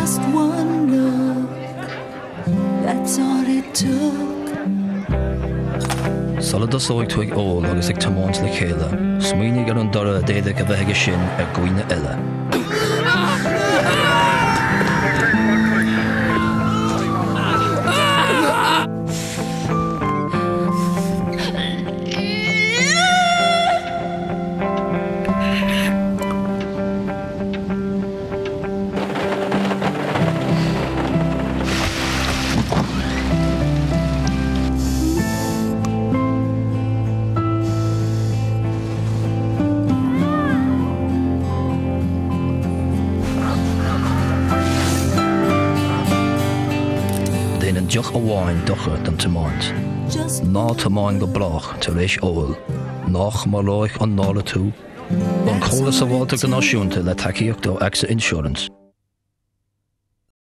just one look, that's all it took. Saladas óig tuig ól agus ag tamáns le chéile, smaoinigh ar an dara déide go bheithe sin ar gcuoine eile. Déanann deoch amháin docha don tamáint. Ná tamáin go blach tar éis óil, nach mar láich an nála tú, an cholas a bháilteach do náisiúnta le tacaíocht ó AXA Insurance.